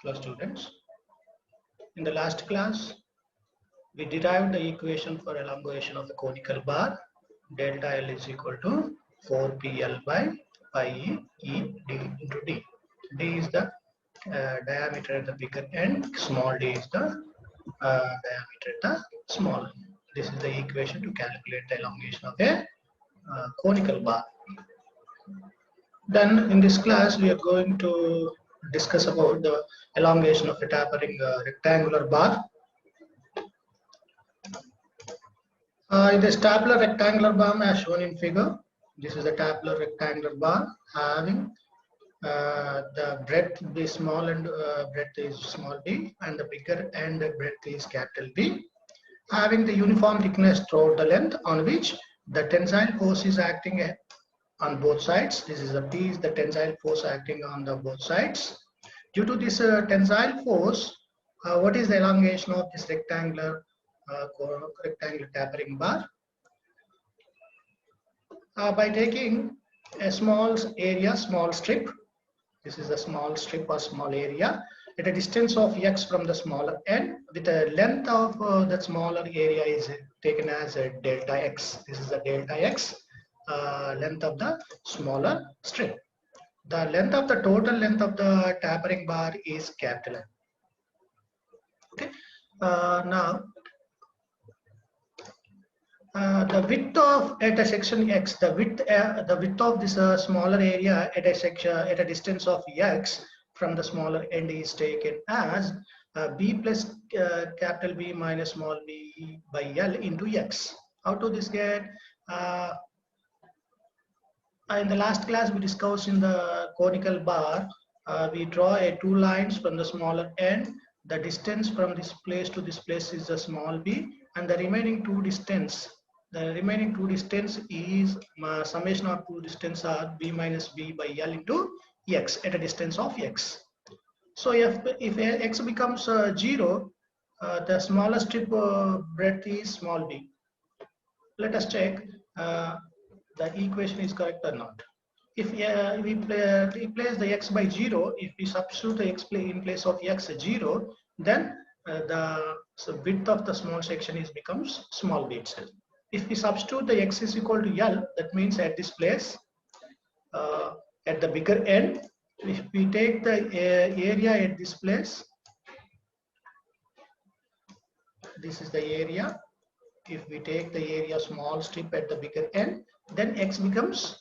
Hello students. In the last class, we derived the equation for elongation of a conical bar. Delta L is equal to 4PL by pi E D into D. D is the diameter at the bigger end, small d is the diameter at the small end. This is the equation to calculate the elongation of a conical bar. Then in this class, we are going to discuss about the elongation of a tapering rectangular bar. In this tabular rectangular bar as shown in figure, this is a tabular rectangular bar having the breadth is small and breadth is small b, and the bigger end breadth is capital B, having the uniform thickness throughout the length on which the tensile force is acting on both sides. This is the P is the tensile force acting on the both sides. Due to this tensile force, what is the elongation of this rectangular tapering bar? By taking a small area, small strip, this is a small strip or small area at a distance of x from the smaller end, with a length of that smaller area is taken as a delta x. This is the delta x length of the smaller strip. The length of the total length of the tapering bar is capital N. Okay. Now the width of at a section x, the width of this smaller area at a section at a distance of x from the smaller end is taken as b plus capital B minus small b by L into x. How to this get? In the last class we discussed in the conical bar, we draw two lines from the smaller end. The distance from this place to this place is the small b, and the remaining two distance is summation of two distance are b minus b by L into x at a distance of x. So if x becomes 0, the smaller strip breadth is small b. Let us check the equation is correct or not. If we replace the x by 0, if we substitute the x in place of x 0, then the width of the small section is becomes small b itself. If we substitute the x is equal to L, that means at this place, at the bigger end, if we take the area at this place, this is the area. If we take the area small strip at the bigger end, then x becomes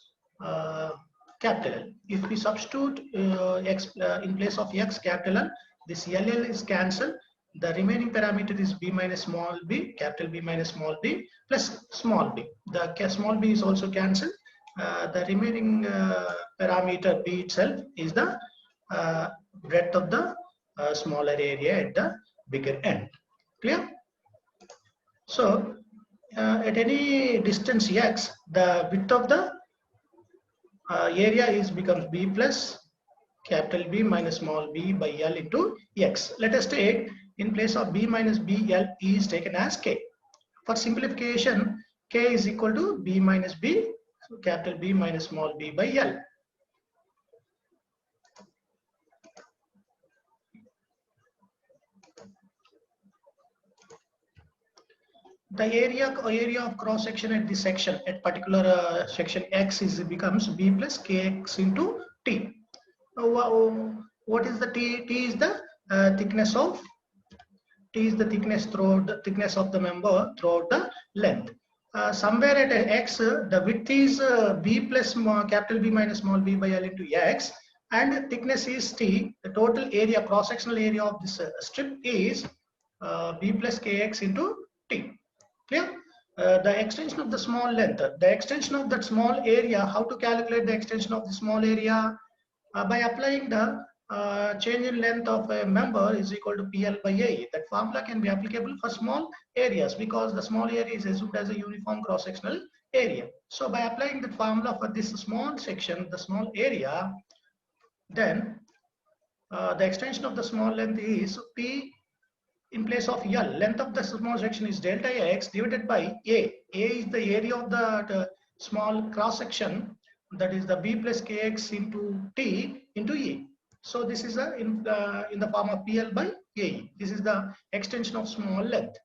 capital L. If we substitute x in place of x capital L, this LL is cancelled. The remaining parameter is b minus small b, capital B minus small b plus small b. The small b is also cancelled. The remaining parameter b itself is the breadth of the smaller area at the bigger end. Clear? So at any distance x, the width of the area is becomes b plus capital B minus small b by L into x. Let us take in place of b minus b, L is taken as k. For simplification, k is equal to b minus b, so capital B minus small b by L. The area of cross section at this section at particular section x is becomes b plus kx into t. What is the t? T is the thickness of throughout the thickness of the member throughout the length. Somewhere at x, the width is b plus capital B minus small b by L into x, and thickness is t. The total area, cross sectional area of this strip is b plus kx into t. Clear? The extension of the small length, the extension of that small area. How to calculate the extension of the small area? By applying the change in length of a member is equal to PL by A. That formula can be applicable for small areas because the small area is assumed as a uniform cross-sectional area. So by applying the formula for this small section, the small area, then the extension of the small length is P in place of L. Length of the small section is delta x divided by A. A is the area of the small cross section, that is the b plus kx into t into E. So this is in the form of PL by AE. This is the extension of small length.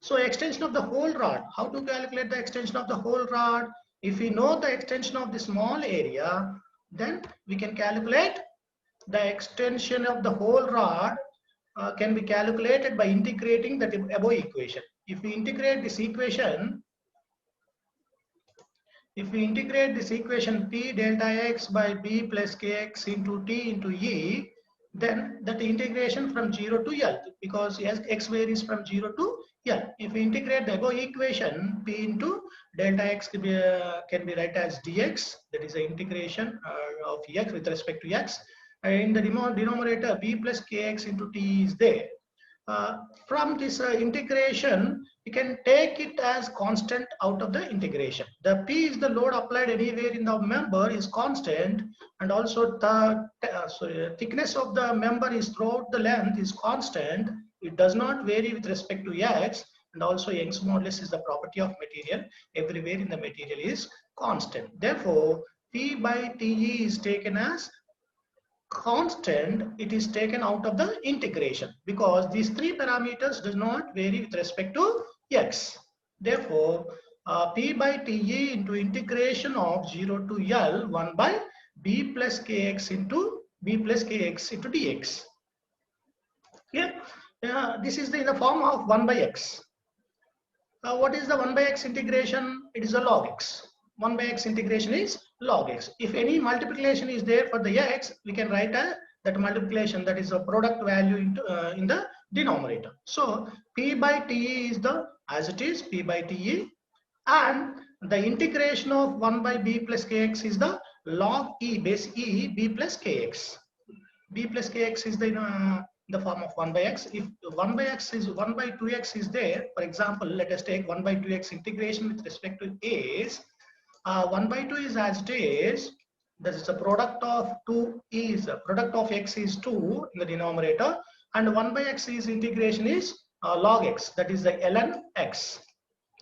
So extension of the whole rod. How to calculate the extension of the whole rod? If we know the extension of the small area, then we can calculate the extension of the whole rod can be calculated by integrating the above equation. If we integrate this equation, P delta x by B plus kx into T into E, then that integration from 0 to L, because x varies from 0 to L. If we integrate the above equation, P into delta x can be written as dx, that is the integration of x with respect to x. In the denominator, B plus kx into T is there. From this integration, you can take it as constant out of the integration. The P is the load applied anywhere in the member is constant, and also the thickness of the member is throughout the length is constant. It does not vary with respect to x, and also Young's modulus is the property of material. Everywhere in the material is constant. Therefore, P by TE is taken as constant. It is taken out of the integration because these three parameters does not vary with respect to x. Therefore, P by TE into integration of 0 to L 1 by B plus kx into dx. Here, this is in the form of 1 by x. What is the 1 by x integration? It is a log x. 1 by x integration is log x. If any multiplication is there for the x, we can write that multiplication, that is a product value into, in the denominator. So P by TE is the as it is P by TE, and the integration of 1 by B plus kx is the log E base E B plus kx. B plus kx is the form of 1 by x. If 1 by x is 1 by 2x is there, for example, let us take 1 by 2x integration with respect to a's. 1 by 2 is as it is. This is a product of 2 is product of x is 2 in the denominator, and 1 by x is integration is log x, that is the ln x.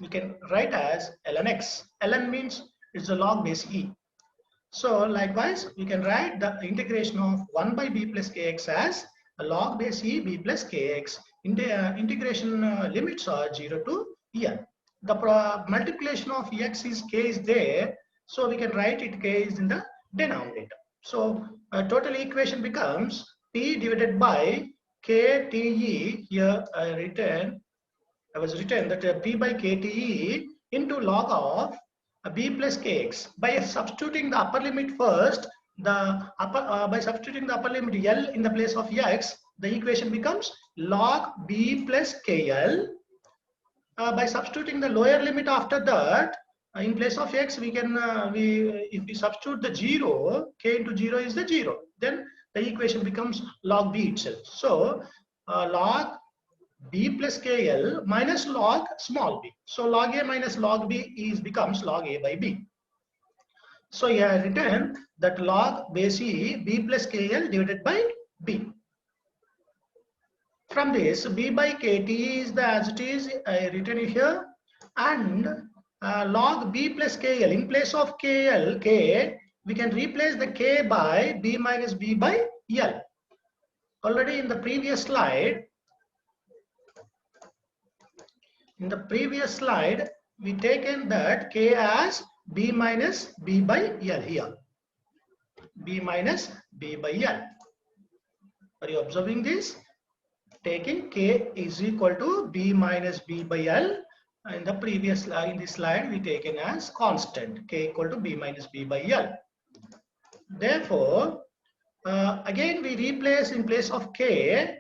We can write as ln x. ln means it's a log base e. So likewise, we can write the integration of 1 by b plus kx as a log base e b plus kx. Integration limits are 0 to n. The multiplication of x is k is there, so we can write it k is in the denominator. So total equation becomes p divided by k te. Here I was written that p by k te into log of b plus kx. By substituting the upper limit first, by substituting the upper limit L in the place of x, the equation becomes log b plus kl. By substituting the lower limit after that, in place of x, we can if we substitute the 0, k into 0 is the 0, then the equation becomes log b itself. So log b plus kl minus log small b. So log a minus log b becomes log a by b. So here I written that log base e b plus kl divided by b. From this, b by kt is the as it is I written it here, and log b plus kl, in place of k, we can replace the k by b minus b by l. Already in the previous slide, we taken that k as b minus b by l here. B minus b by l. Are you observing this? Taking k is equal to b minus b by l. In the previous slide, in this slide, we taken as constant k equal to b minus b by l. Therefore, again we replace in place of k.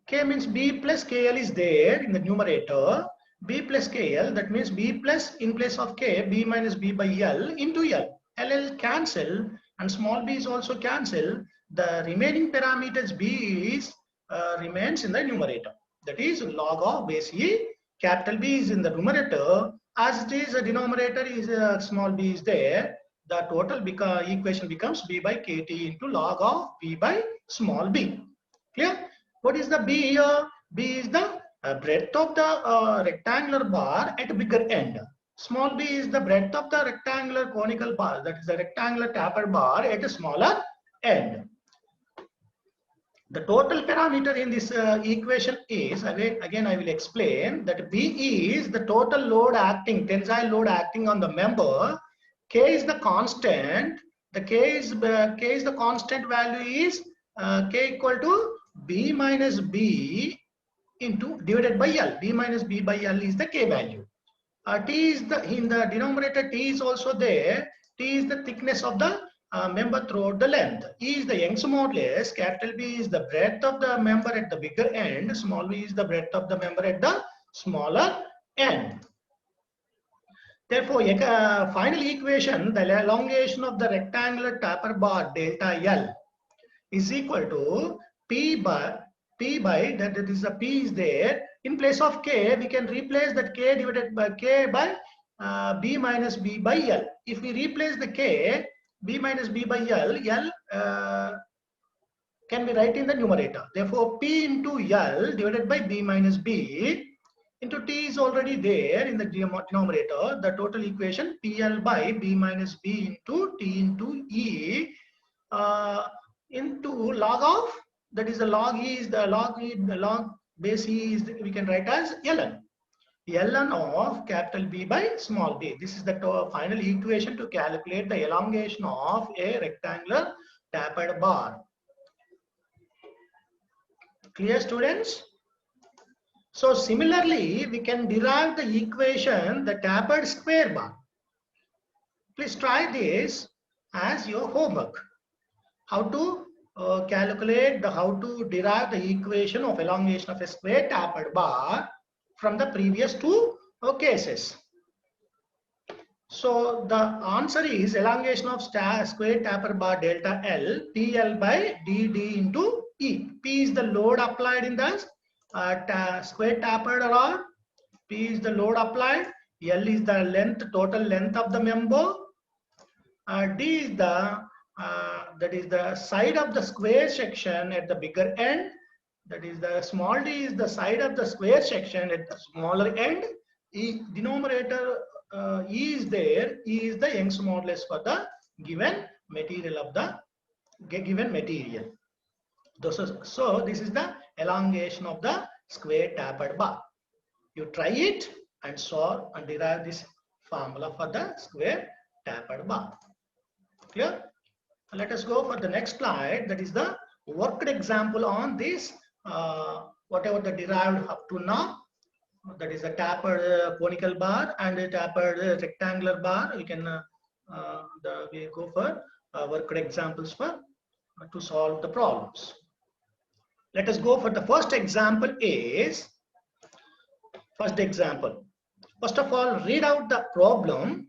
K means b plus kl is there in the numerator. B plus kl, that means b plus in place of k, b minus b by l into l. L cancel and small b is also cancel. The remaining parameters b is remains in the numerator. That is log of base e. Capital B is in the numerator. As it is a denominator is small b is there. The total equation becomes b by kt into log of b by small b. Clear? What is the b here? B is the breadth of the rectangular bar at bigger end. Small b is the breadth of the rectangular conical bar, that is the rectangular tapered bar at a smaller end. The total parameter in this equation is, again I will explain that B is the total load acting, tensile load acting on the member. K is the constant. The K is the constant value is K equal to B minus B into divided by L. B minus B by L is the K value. T is the, in the denominator, T is also there. T is the thickness of the member throughout the length. E is the Young's modulus. Capital B is the breadth of the member at the bigger end. Small b is the breadth of the member at the smaller end. Therefore, final equation, the elongation of the rectangular taper bar delta L is equal to P by that is the P is there. In place of K, we can replace that K divided by K by B minus B by L. If we replace the K, B minus B by L can be written in the numerator. Therefore, P into L divided by B minus B into T is already there in the denominator. The total equation PL by B minus B into T into E into log of, that is the log E is the log E, the log base E is we can write as ln. Ln of capital B by small b. This is the final equation to calculate the elongation of a rectangular tapered bar. Clear, students? So similarly, we can derive the equation, the tapered square bar. Please try this as your homework. How to calculate how to derive the equation of elongation of a square tapered bar from the previous two cases. So the answer is elongation of square tapered bar delta L, PL by DD into E. P is the load applied in the square tapered rod. P is the load applied. L is the length, total length of the member. D is the that is the side of the square section at the bigger end. That is the small d is the side of the square section at the smaller end. E, denominator E is there. E is the Young's modulus for the given material of the given material. So this is the elongation of the square tapered bar. You try it and solve and derive this formula for the square tapered bar. Clear? Let us go for the next slide. That is the worked example on this. Whatever the derived up to now, that is a tapered conical bar and a tapered rectangular bar. We can we go for worked examples for to solve the problems. Let us go for the first example. Is first example. First of all, read out the problem.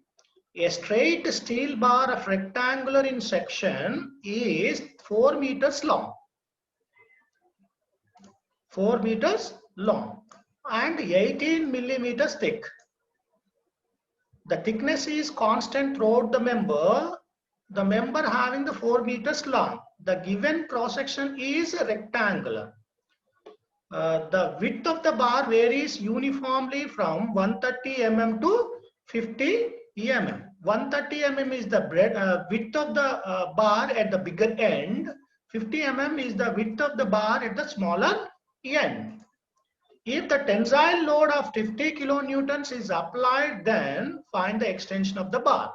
A straight steel bar of rectangular in section is 4 meters long. 4 meters long and 18 millimeters thick. The thickness is constant throughout the member having the 4 meters long. The given cross section is rectangular. The width of the bar varies uniformly from 130 mm to 50 mm. 130 mm is the width of the bar at the bigger end. 50 mm is the width of the bar at the smaller end. If the tensile load of 50 kilonewtons is applied, then find the extension of the bar.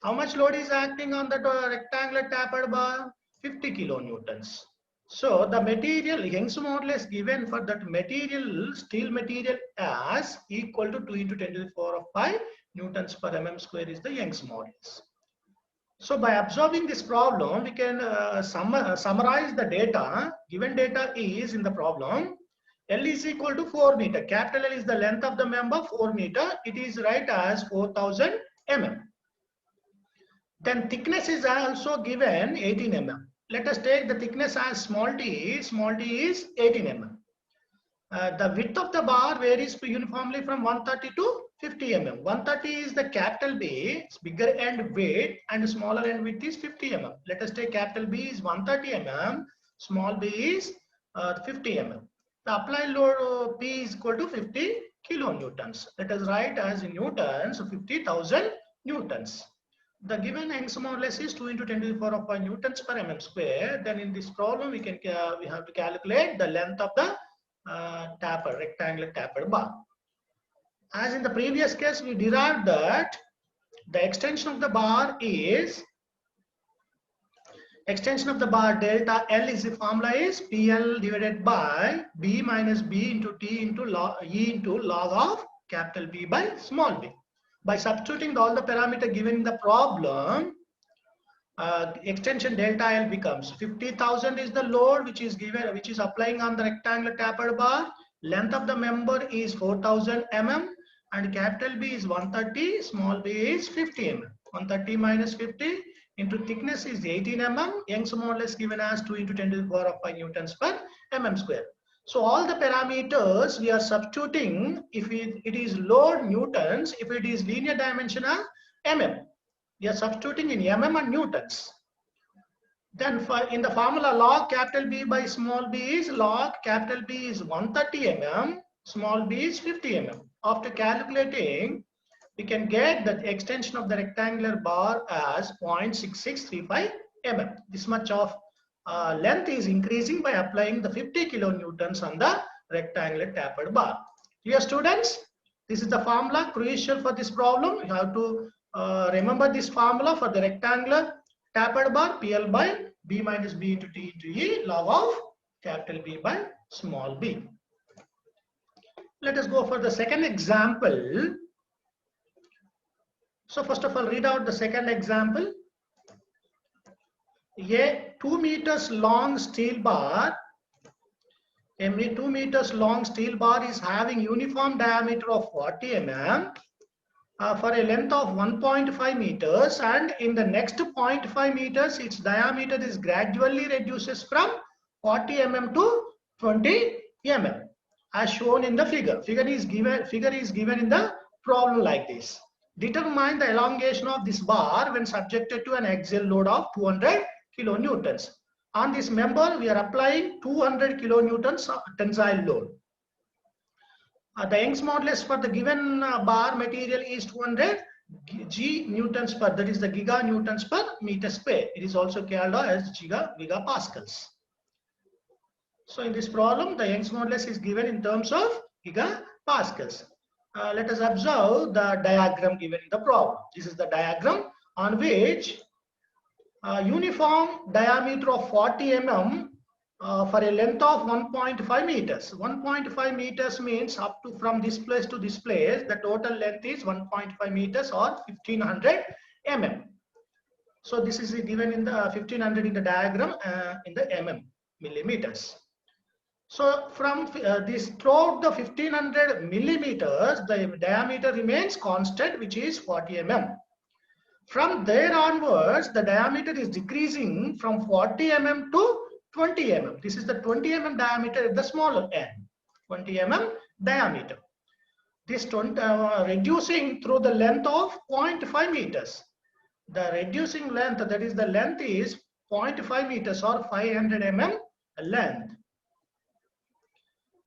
How much load is acting on the rectangular tapered bar? 50 kilonewtons. So the material Young's modulus given for that material, steel material, as equal to 2 into 10 to the power of 5 newtons per mm square is the Young's modulus. So by observing this problem, we can summarize the data. Given data is in the problem. L is equal to 4 meter. Capital L is the length of the member, 4 meter. It is right as 4000 mm. Then thickness is also given 18 mm. Let us take the thickness as small t. Small t is 18 mm. The width of the bar varies uniformly from 130 to 50 mm. 130 is the capital B, bigger end width, and smaller end width is 50 mm. Let us take capital B is 130 mm, small b is 50 mm. The applied load P is equal to 50 kilonewtons. Let us write as in newtons, 50,000 newtons. The given Young's modulus is 2 into 10 to the power of 5 newtons per mm square. Then in this problem, we have to calculate the length of the rectangular tapered bar. As in the previous case, we derived that the extension of the bar delta L is the formula is PL divided by B minus B into T into log E into log of capital B by small b. By substituting all the parameter given in the problem, extension delta L becomes 50,000 is the load which is applying on the rectangular tapered bar. Length of the member is 4,000 mm and capital B is 130, small b is 50 mm. 130 minus 50 into thickness is 18 mm. Young's modulus given as 2 into 10 to the power of 5 newtons per mm square. So all the parameters we are substituting. If it is load newtons, if it is linear dimensional mm, we are substituting in mm and newtons. Then in the formula, log capital B by small b is log capital B is 130 mm, small b is 50 mm. After calculating, we can get the extension of the rectangular bar as 0.6635 mm. This much of length is increasing by applying the 50 kilonewtons on the rectangular tapered bar. Dear students, this is the formula crucial for this problem. You have to remember this formula for the rectangular tapered bar, PL by B minus B into T into E log of capital B by small b. Let us go for the second example. So first of all, read out the second example. A 2 meters long steel bar. A 2 meters long steel bar is having uniform diameter of 40 mm for a length of 1.5 meters, and in the next 0.5 meters its diameter is gradually reduces from 40 mm to 20 mm as shown in the figure. Figure is given in the problem like this. Determine the elongation of this bar when subjected to an axial load of 200 kilonewtons. On this member, we are applying 200 kilonewtons tensile load. The Young's modulus for the given bar material is 200 G newtons per, that is the giganewtons per meter square. It is also called as gigapascals. So in this problem, the Young's modulus is given in terms of gigapascals. Let us observe the diagram given in the problem. This is the diagram on which uniform diameter of 40 mm for a length of 1.5 meters. 1.5 meters means up to from this place to this place, the total length is 1.5 meters or 1500 mm. So this is given in the 1500 in the diagram in the mm, millimeters. So from this throughout the 1500 millimeters, the diameter remains constant, which is 40 mm. From there onwards, the diameter is decreasing from 40 mm to 20 mm. This is the 20 mm diameter at the smaller end. 20 mm diameter. This reducing through the length of 0.5 meters. The reducing length, that is the length is 0.5 meters or 500 mm length.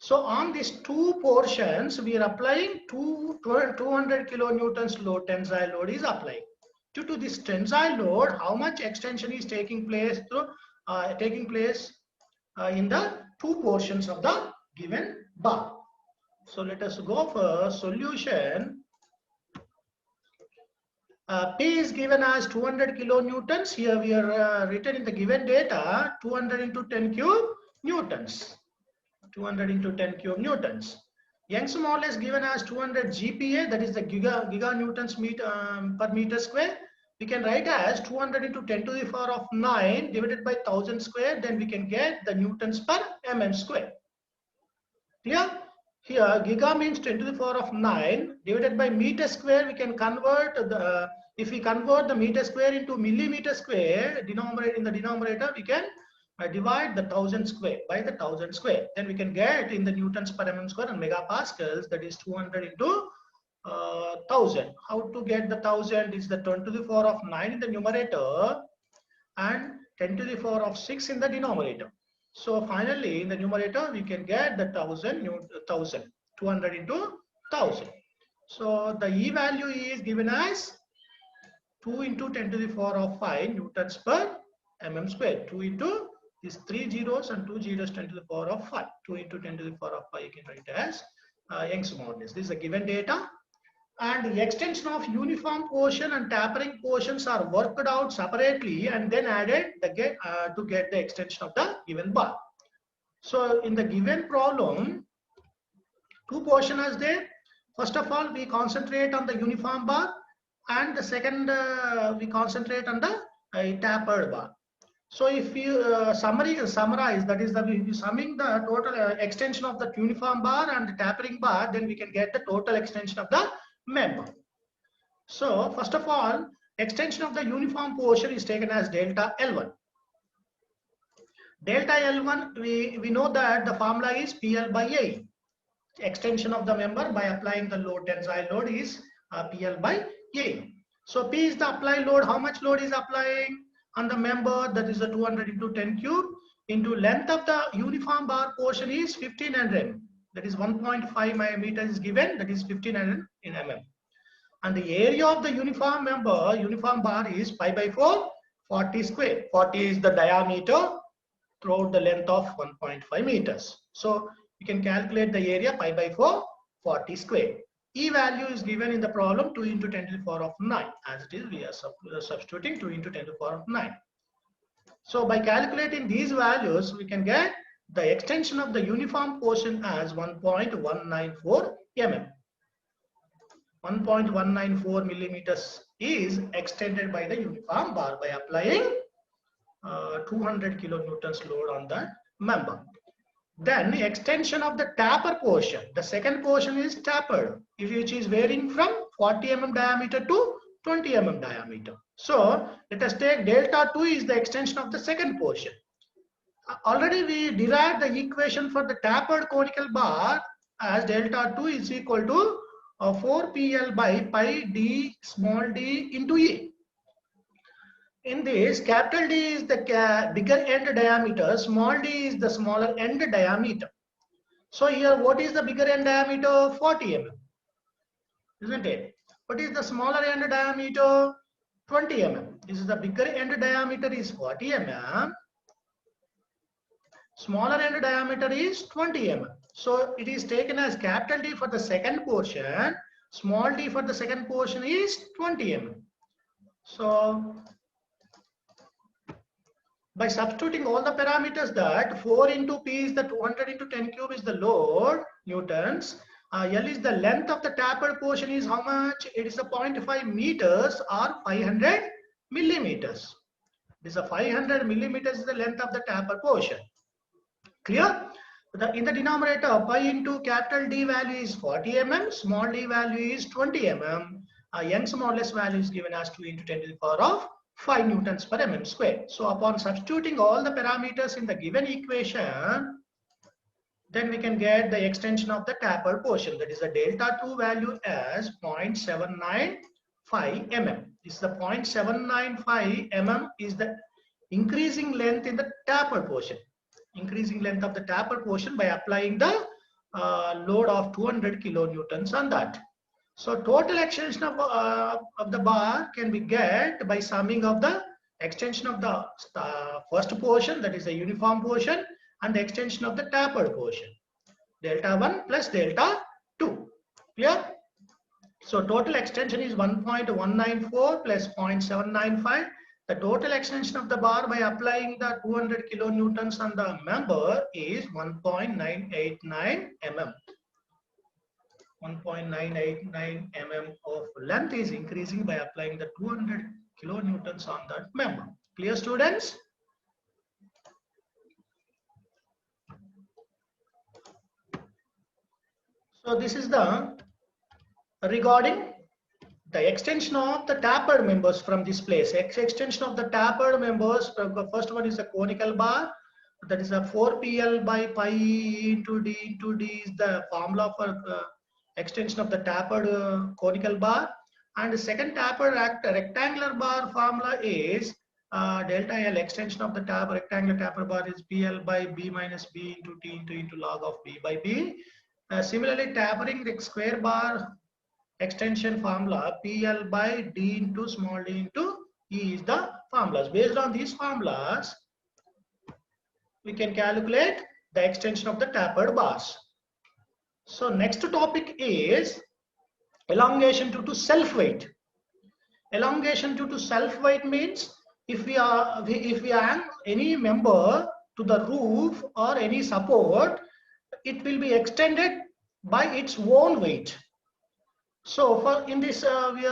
So on these two portions, we are applying 200 kilonewtons load, tensile load is applying. Due to this tensile load, how much extension is taking place in the two portions of the given bar. So let us go for solution. P is given as 200 kilonewtons. Here we are written in the given data 200 into 10 cube newtons. 200 into 10 cube newtons. Young's modulus given as 200 GPa, that is the giganewtons per meter square. We can write as 200 into 10 to the power of 9 divided by 1000 square. Then we can get the newtons per mm square. Clear? Here giga means 10 to the power of 9 divided by meter square. We can convert the if we convert the meter square into millimeter square, in the denominator we can divide the 1000 square by the 1000 square. Then we can get in the newtons per mm square and megapascals, that is 200 into 1000. How to get the 1000 is the 10 to the power of 9 in the numerator and 10 to the power of 6 in the denominator. So finally in the numerator we can get the 200 into 1000. So the E value is given as 2 into 10 to the power of 5 newtons per mm square. 2 into these 3 zeros and 2 zeros 10 to the power of 5. 2 into 10 to the power of 5 you can write as Young's modulus. This is the given data. And the extension of uniform portion and tapering portions are worked out separately and then added to get the extension of the given bar. So in the given problem, two portions are there. First of all, we concentrate on the uniform bar, and the second we concentrate on the tapered bar. So if you summarize, that is, we summing the total extension of the uniform bar and the tapering bar, then we can get the total extension of the member. So first of all, extension of the uniform portion is taken as delta L1. Delta L1, we know that the formula is PL by A. Extension of the member by applying the load, tensile load, is PL by A. So P is the applied load. How much load is applying on the member? That is the 200 into 10 cube into length of the uniform bar portion is 1500. That is 1.5 meters is given. That is 1500 in mm. And the area of the uniform member, uniform bar, is pi by 4, 40 square. 40 is the diameter throughout the length of 1.5 meters. So you can calculate the area pi by 4, 40 square. E value is given in the problem 2 into 10 to the power of 9. As it is, we are substituting 2 into 10 to the power of 9. So by calculating these values, we can get the extension of the uniform portion as 1.194 mm. 1.194 millimeters is extended by the uniform bar by applying 200 kilonewtons load on the member. Then the extension of the taper portion. The second portion is tapered, which is varying from 40 mm diameter to 20 mm diameter. So let us take delta 2 is the extension of the second portion. Already we derived the equation for the tapered conical bar as delta 2 is equal to 4PL by pi d small d into E. In this, capital D is the bigger end diameter, small d is the smaller end diameter. So here, what is the bigger end diameter? 40 mm, isn't it? What is the smaller end diameter? 20 mm. This is the bigger end diameter is 40 mm. Smaller end diameter is 20 mm. So it is taken as capital D for the second portion. Small d for the second portion is 20 mm. So by substituting all the parameters, that 4 into P is the 200 into 10 cube is the load, newtons. L is the length of the tapered portion is how much? It is a 0.5 meters or 500 millimeters. This is a 500 millimeters is the length of the tapered portion. Clear? In the denominator, pi into capital D value is 40 mm, small d value is 20 mm. Young's modulus value is given as 2 into 10 to the power of 5 newtons per mm square. So upon substituting all the parameters in the given equation, then we can get the extension of the tapered portion. That is the delta 2 value as 0.795 mm. This is the 0.795 mm is the increasing length in the tapered portion. Increasing length of the tapered portion by applying the load of 200 kilonewtons on that. So total extension of the bar can be get by summing of the extension of the first portion, that is the uniform portion, and the extension of the tapered portion. Delta 1 plus delta 2. Clear? So total extension is 1.194 plus 0.795. The total extension of the bar by applying the 200 kilonewtons on the member is 1.989 mm. 1.989 mm of length is increasing by applying the 200 kilonewtons on that member. Clear, students? So this is the regarding the extension of the tapered members from this place. Extension of the tapered members. The first one is the conical bar. That is a 4PL by pi into D into D is the formula for extension of the tapered conical bar. And the second tapered rectangular bar formula is delta L. Extension of the rectangular tapered bar is PL by B minus B into T into log of B by B. Similarly, tapering the square bar extension formula PL by D into small d into E is the formulas. Based on these formulas, we can calculate the extension of the tapered bars. So next topic is elongation due to self weight. Elongation due to self weight means if we hang any member to the roof or any support, it will be extended by its own weight. So for in this we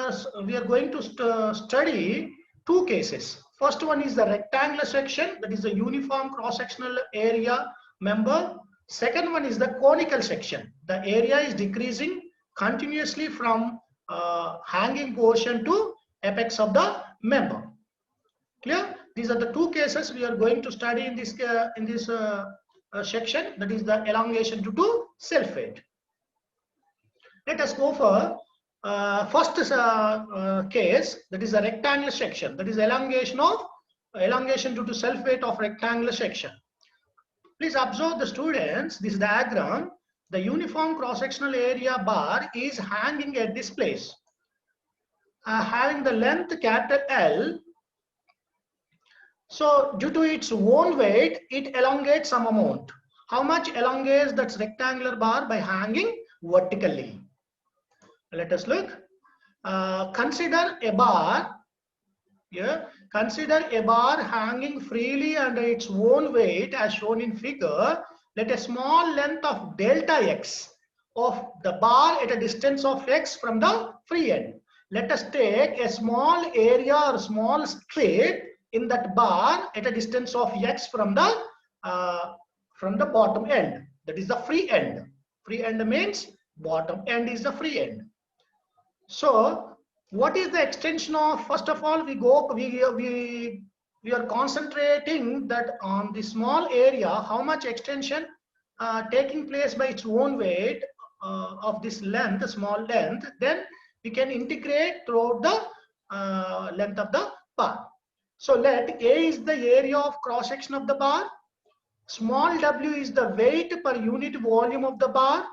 are going to study two cases. First one is the rectangular section, that is the uniform cross-sectional area member. Second one is the conical section. The area is decreasing continuously from hanging portion to apex of the member. Clear? These are the two cases we are going to study in this section, that is the elongation due to self weight. Let us go for first case, that is a rectangular section, that is elongation due to self weight of rectangular section. Please observe the students, this diagram. The uniform cross-sectional area bar is hanging at this place, having the length capital L. So due to its own weight, it elongates some amount. How much elongates that rectangular bar? By hanging vertically. Let us look. Consider a bar. Here, consider a bar hanging freely under its own weight as shown in figure. Let a small length of delta x of the bar at a distance of x from the free end. Let us take a small area or small strip in that bar at a distance of x from the bottom end. That is the free end. Free end means bottom end is the free end. So what is the extension of, first of all, we are concentrating that on the small area, how much extension taking place by its own weight of this length, small length, then we can integrate throughout the length of the bar. So let A is the area of cross section of the bar, small w is the weight per unit volume of the bar,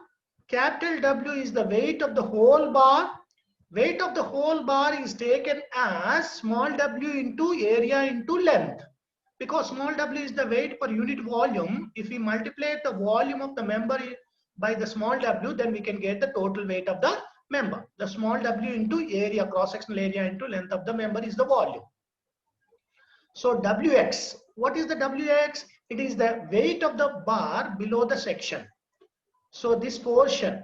capital W is the weight of the whole bar. Weight of the whole bar is taken as small w into area into length. Because small w is the weight per unit volume, if we multiply the volume of the member by the small w, then we can get the total weight of the member. The small w into area, cross-sectional area into length of the member is the volume. So Wx, what is the Wx? It is the weight of the bar below the section. So this portion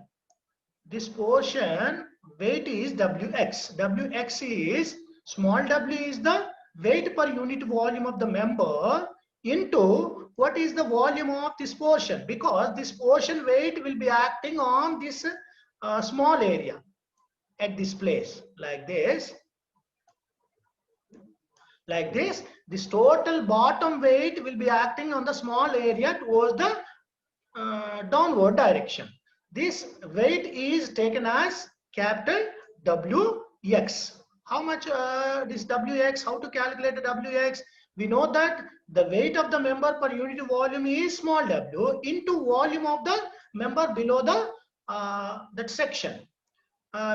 weight is Wx. Wx is, small w is the weight per unit volume of the member into what is the volume of this portion, because this portion weight will be acting on this small area at this place, like this. Like this, this total bottom weight will be acting on the small area towards the downward direction. This weight is taken as capital Wx. How much this Wx? How to calculate the Wx? We know that the weight of the member per unit volume is small w into volume of the member below the that section.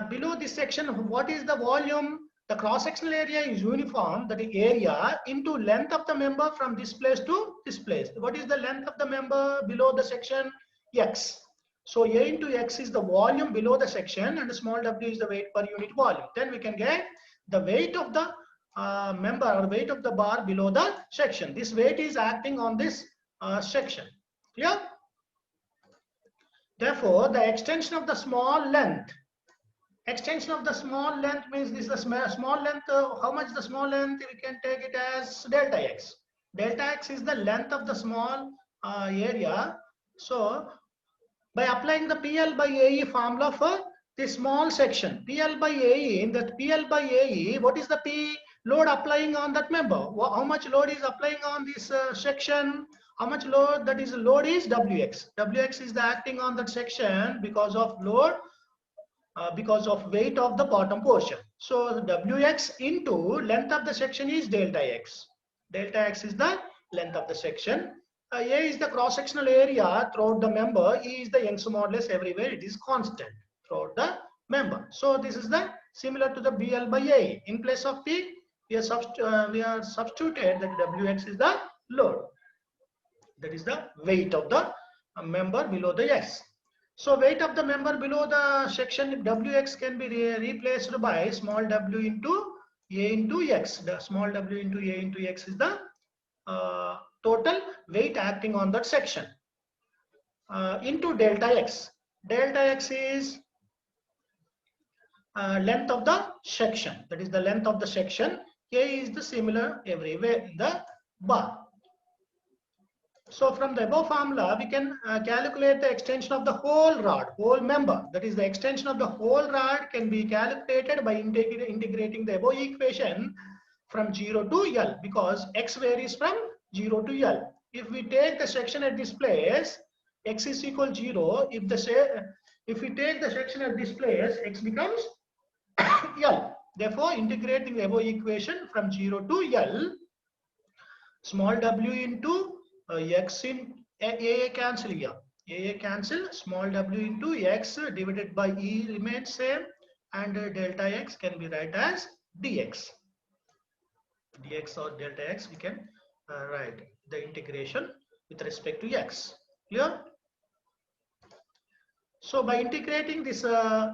Below this section, what is the volume? The cross-sectional area is uniform, that is area into length of the member from this place to this place. What is the length of the member below the section? X. So A into X is the volume below the section and the small w is the weight per unit volume. Then we can get the weight of the member or weight of the bar below the section. This weight is acting on this section. Clear? Therefore, the extension of the small length. Extension of the small length means this is the small length. How much the small length? We can take it as delta x. Delta x is the length of the small area. So by applying the PL by AE formula for this small section, PL by AE, in that PL by AE, what is the P? Load applying on that member. How much load is applying on this section? How much load? That is load is Wx. Wx is the acting on that section because of load. Because of weight of the bottom portion. So Wx into length of the section is delta x. Delta x is the length of the section. A is the cross-sectional area throughout the member. E is the Young's modulus everywhere. It is constant throughout the member. So this is the similar to the BL by A. In place of P, we are substituted that Wx is the load. That is the weight of the member below the X. So weight of the member below the section Wx can be replaced by small w into A into X. The small w into A into X is the total weight acting on that section into delta X. Delta X is length of the section. That is the length of the section. A is the similar everywhere in the bar. So from the above formula, we can calculate the extension of the whole rod, whole member. That is the extension of the whole rod can be calculated by integrating the above equation from 0 to L, because X varies from 0 to L. If we take the section at this place, X is equal 0. If we take the section at this place, X becomes L. Therefore, integrating the above equation from 0 to L, small w into X in AA cancel here. AA cancel, small w into X divided by E remains same, and delta X can be write as dx. Dx or delta X, we can write the integration with respect to X. Clear? So by integrating this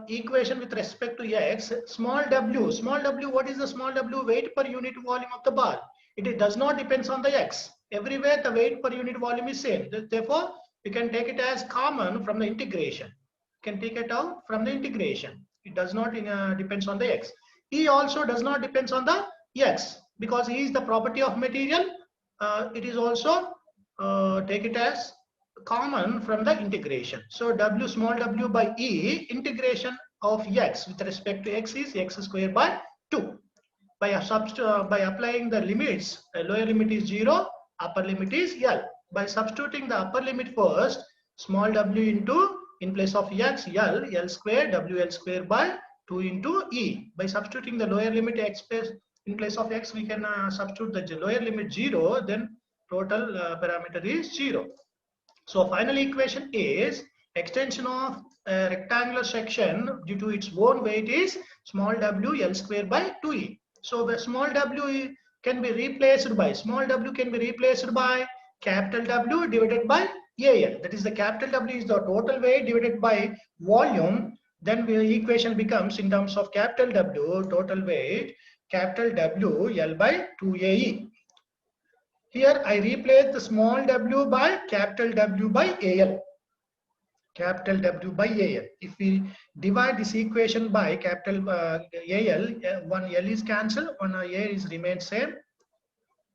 equation with respect to X, small w, what is the small w? Weight per unit volume of the bar. It does not depend on the X. Everywhere the weight per unit volume is same. Therefore, we can take it as common from the integration. You can take it out from the integration. It does not depends on the X. E also does not depends on the X, because E is the property of material. It is also take it as common from the integration. So W small w by E, integration of X with respect to X is X squared by 2. By applying the limits, lower limit is 0, upper limit is L. By substituting the upper limit first, small w into, in place of X, L square, WL square by 2 into E. By substituting the lower limit X in place of X, we can substitute the lower limit 0, then total parameter is 0. So final equation is extension of a rectangular section due to its own weight is small w L square by 2E. So the small w can be replaced by, capital W divided by AL. That is the capital W is the total weight divided by volume. Then the equation becomes in terms of capital W, total weight, capital W L by 2AE. Here I replace the small w by capital W by AL. Capital W by AL. If we divide this equation by capital AL, one L is cancelled, one A is remains same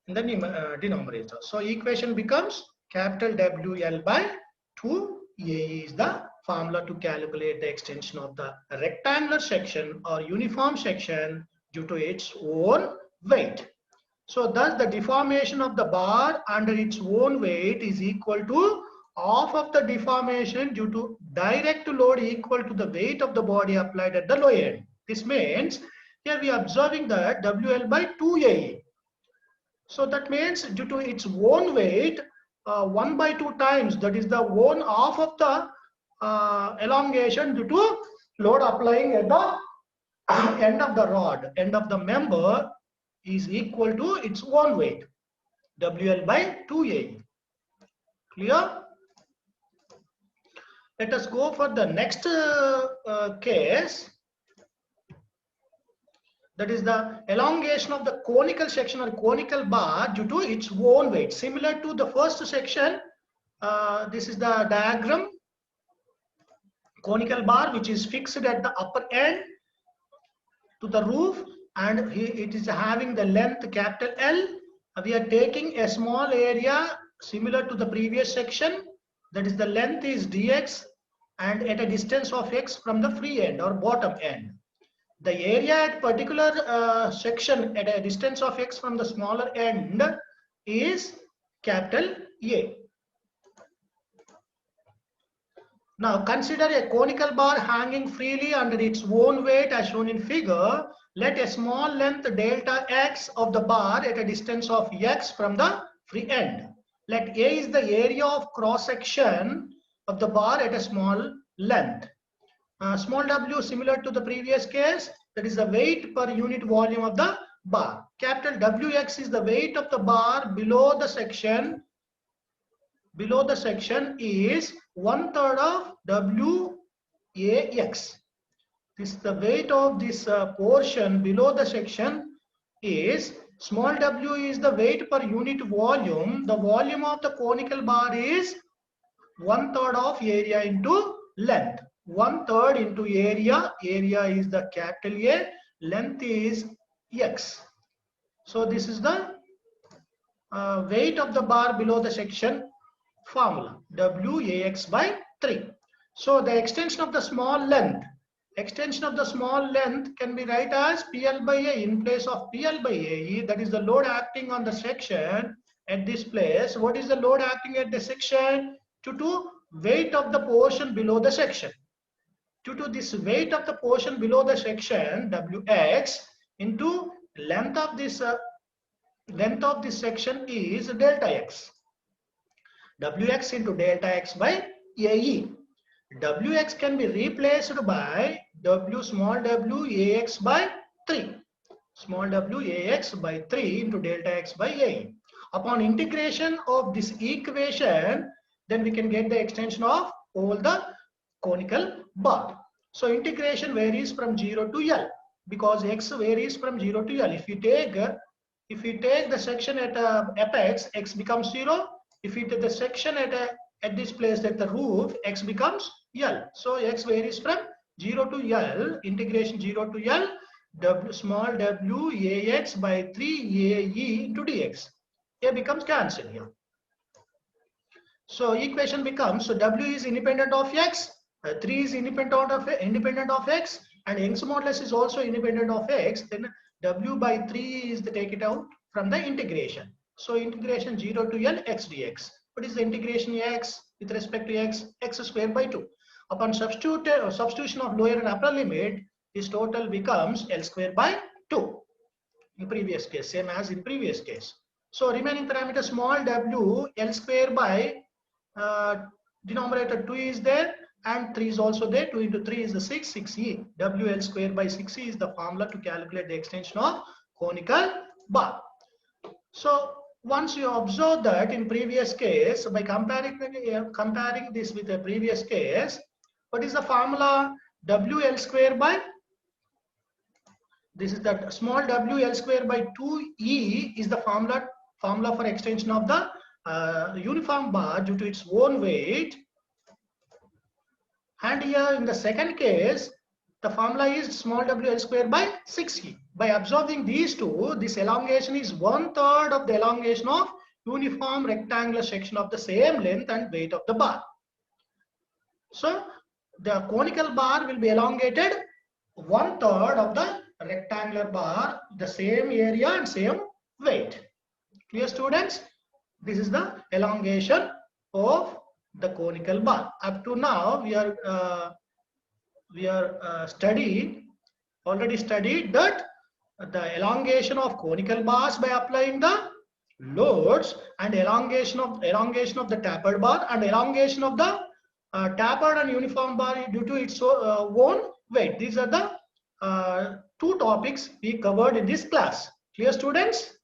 in the denominator. So equation becomes capital WL by 2A is the formula to calculate the extension of the rectangular section or uniform section due to its own weight. So thus the deformation of the bar under its own weight is equal to half of the deformation due to direct load equal to the weight of the body applied at the lower end. This means here we are observing that WL by 2AE. So that means due to its own weight, 1 by 2 times, that is the one half of the elongation due to load applying at the end of the rod, end of the member is equal to its own weight, WL by 2AE. Clear? Let us go for the next case. That is the elongation of the conical section or conical bar due to its own weight. Similar to the first section, this is the diagram. Conical bar which is fixed at the upper end to the roof, and it is having the length capital L. We are taking a small area similar to the previous section. That is the length is dx, and at a distance of x from the free end or bottom end. The area at particular section at a distance of x from the smaller end is capital A. Now consider a conical bar hanging freely under its own weight as shown in figure. Let a small length delta x of the bar at a distance of x from the free end. Let A is the area of cross section of the bar at a small length. Small w similar to the previous case, that is the weight per unit volume of the bar. Capital Wx is the weight of the bar below the section. Below the section is 1/3 of Wax. This the weight of this portion below the section is small w is the weight per unit volume. The volume of the conical bar is 1/3 of area into length. 1/3 into area. Area is the capital A. Length is x. So this is the weight of the bar below the section formula. Wax by 3. So the extension of the small length. Extension of the small length can be write as PL by A in place of PL by AE. That is the load acting on the section at this place. What is the load acting at the section? Due to weight of the portion below the section. Due to this weight of the portion below the section, Wx into length of this section is delta x. Wx into delta x by AE. Wx can be replaced by small w Ax by 3. Small w Ax by 3 into delta x by AE. Upon integration of this equation, then we can get the extension of all the conical bar. So integration varies from 0 to L because x varies from 0 to L. If you take the section at apex, x becomes 0. If you take the section at this place at the roof, x becomes L. So x varies from 0 to L. Integration 0 to L. Small w Ax by 3 Ae into dx. A becomes cancelled here. So equation becomes, so w is independent of x, 3 is independent of x, and Young's modulus is also independent of x. Then w by 3 is the take it out from the integration. So integration 0 to L x dx. What is the integration x with respect to x? X square by 2. Upon substitution of lower and upper limit, this total becomes L square by 2. In previous case, same as in previous case. So remaining parameter small w, L square by denominator 2 is there and 3 is also there. 2 into 3 is the 6, 6e. WL square by 6e is the formula to calculate the extension of conical bar. So once you observe that in previous case, by comparing this with the previous case, what is the formula? WL square by, this is that small WL square by 2e is the formula for extension of the uniform bar due to its own weight. And here in the second case, the formula is small WL square by 6e. By observing these two, this elongation is 1/3 of the elongation of uniform rectangular section of the same length and weight of the bar. So the conical bar will be elongated 1/3 of the rectangular bar, the same area and same weight. Clear, students? This is the elongation of the conical bar. Up to now, we are already studied that the elongation of conical bars by applying the loads, and elongation of the tapered bar, and elongation of the tapered and uniform bar due to its own weight. These are the two topics we covered in this class. Clear, students?